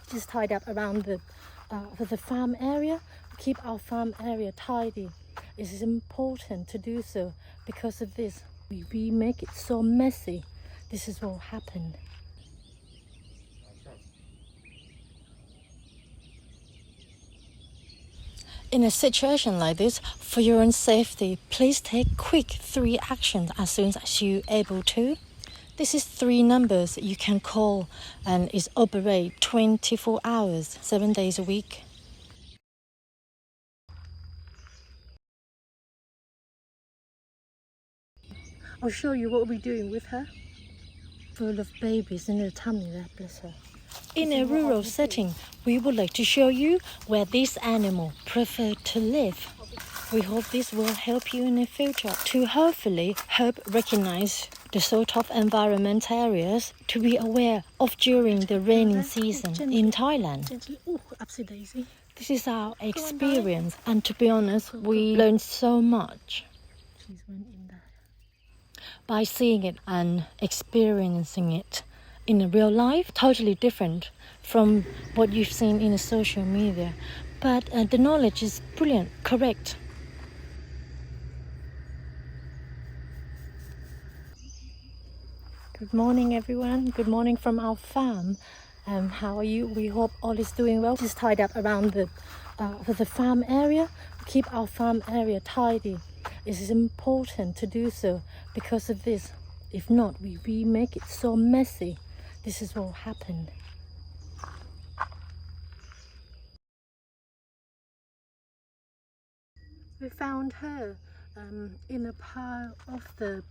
just tied up around the farm area. Keep our farm area tidy. It is important to do so because of this. We make it so messy. This is what happened. In a situation like this, for your own safety, please take quick 3 actions as soon as you're able to. This is 3 numbers you can call and it operates 24 hours, 7 days a week. I'll show you what we're doing with her. Full of babies in her tummy there, bless her. In a rural setting, we would like to show you where this animal prefers to live. We hope this will help you in the future to hopefully recognize the sort of environment areas to be aware of during the raining season in Thailand. This is our experience, and to be honest, we learned so much by seeing it and experiencing it in a real life. Totally different from what you've seen in the social media, but the knowledge is brilliant, correct. Good morning, everyone. Good morning from our farm. How are you? We hope all is doing well. Just tied up around the farm area. Keep our farm area tidy. It is important to do so because of this. If not, we make it so messy. This is what happened. We found her in a pile of the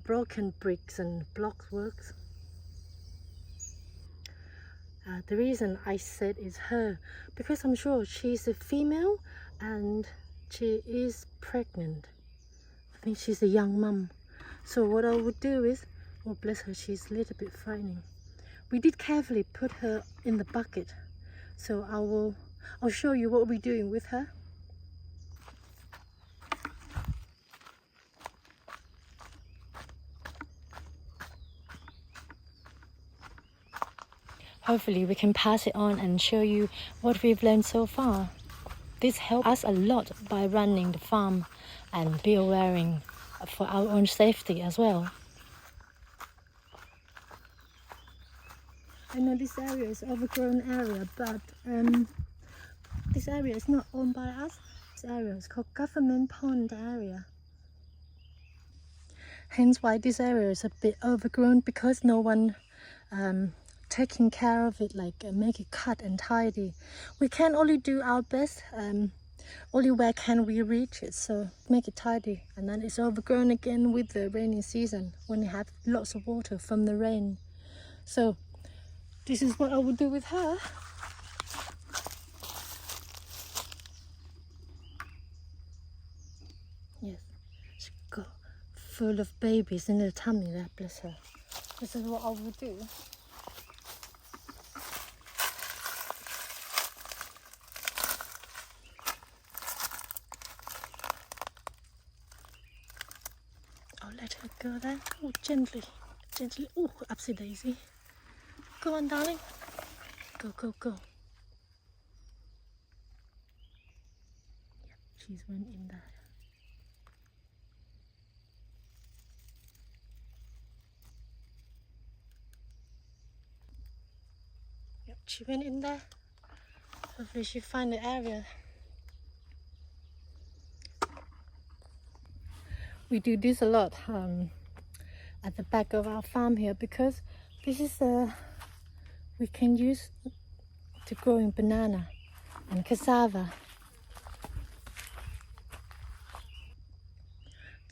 broken bricks and blocks works. The reason I said is her because I'm sure she's a female and she is pregnant. I think she's a young mum. So what I would do is, oh bless her, she's a little bit frightening. We did carefully put her in the bucket. So I'll show you what we're doing with her. Hopefully we can pass it on and show you what we've learned so far. This helps us a lot by running the farm and be aware for our own safety as well. I know this area is an overgrown area, but this area is not owned by us. This area is called government pond area. Hence why this area is a bit overgrown, because no one taking care of it, make it cut and tidy. We can only do our best, only where can we reach it, so make it tidy. And then it's overgrown again with the rainy season when you have lots of water from the rain. So this is what I would do with her. Yes, she got full of babies in her tummy there, bless her. This is what I would do. Let her go there. Oh, gently, gently. Oh, upsy daisy. Go on, darling. Go, go, go. Yep, she's went in there. Yep, she went in there. Hopefully she find the area. We do this a lot at the back of our farm here, because this is we can use to growing banana and cassava.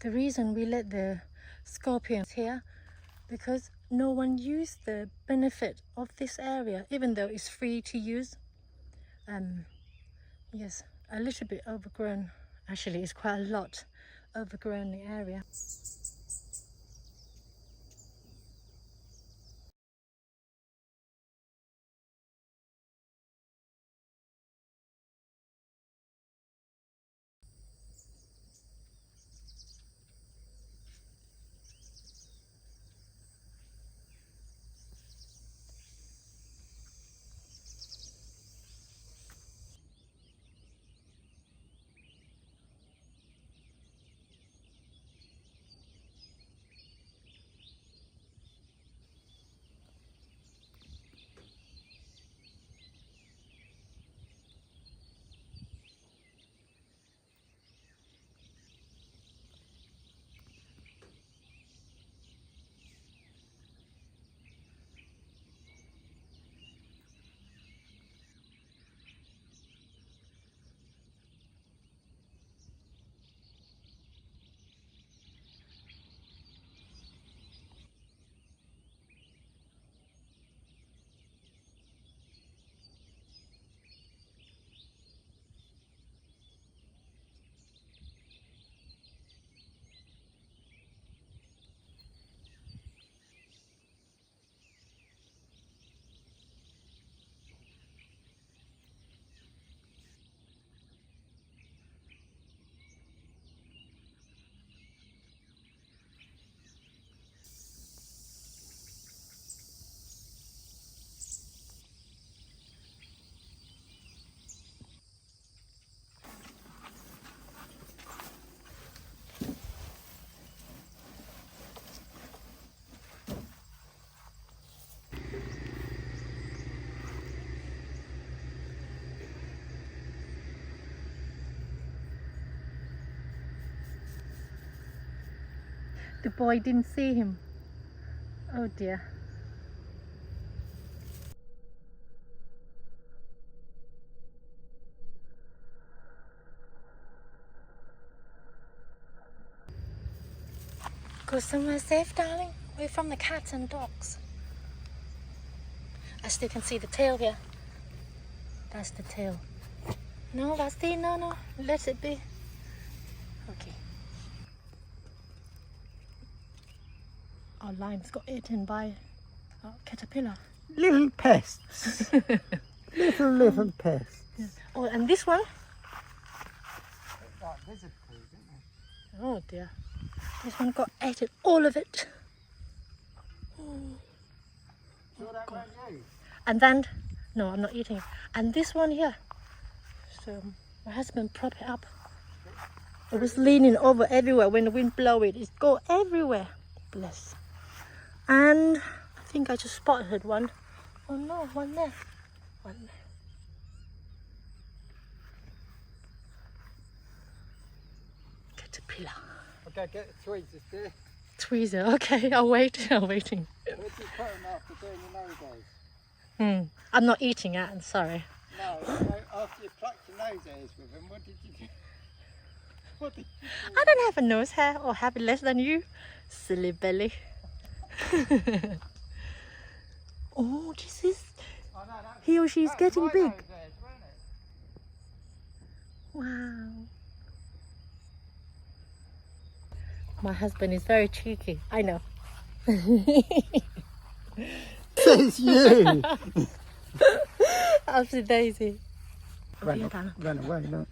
The reason we let the scorpions here, because no one used the benefit of this area, even though it's free to use. Yes, a little bit overgrown. Actually, it's quite a lot overgrown the area. The boy didn't see him. Oh dear. Go somewhere safe, darling. Away from the cats and dogs. I still can see the tail here. That's the tail. No, that's the no. Let it be. Okay. Our limes got eaten by a caterpillar. Little pests. little pests. Yeah. Oh, and this one? Like lizard food, isn't it? Oh dear. This one got ate it, all of it. Saw that one you? And then, no, I'm not eating it. And this one here. So my husband propped it up. It was leaning over everywhere when the wind blew it. It go everywhere. Bless. And I think I just spotted one. Oh no, one there. One there. Caterpillar. Okay, get the tweezers there. Tweezer, okay, I'll wait. I'm waiting. Where did you put them after doing your nose airs? I'm not eating it, I'm sorry. No, after you plucked your nose airs with them, what did you do? What did you do? I don't have a nose hair or have it less than you. Silly belly. Oh, this is... Oh, no, He or she's getting my big. nose airs, wasn't it? Wow. My husband is very cheeky. I know. Says you. Upsy daisy. Run Dana. away, no.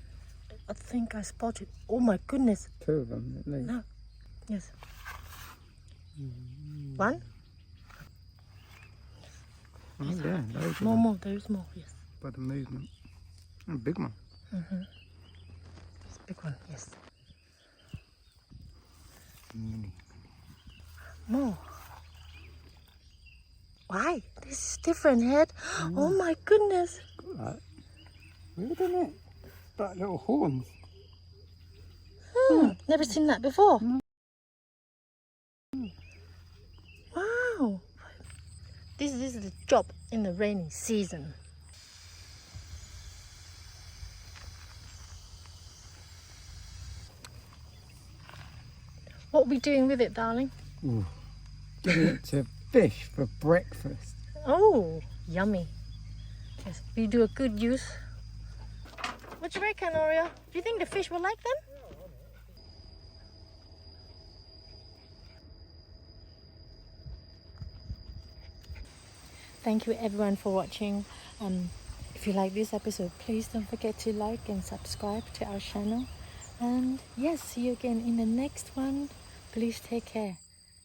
I think I spotted. Oh my goodness. 2 of them at least. No. Yes. One? Oh, yeah, those of More, them. more. There is more. Yes. By the movement. A big one. It's a big one. Yes. Mini. More. Why? This is different head. Oh my goodness. Like, weird, isn't it? Like little horns. Never seen that before. Wow. This is the job in the rainy season. What are we doing with it, darling? Ooh. Giving it to fish for breakfast. Oh, yummy. Yes, we do a good use. What do you reckon, Oreo? Do you think the fish will like them? Thank you everyone for watching. If you like this episode, please don't forget to like and subscribe to our channel. And yes, see you again in the next one. Please take care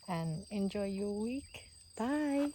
and enjoy your week. Bye.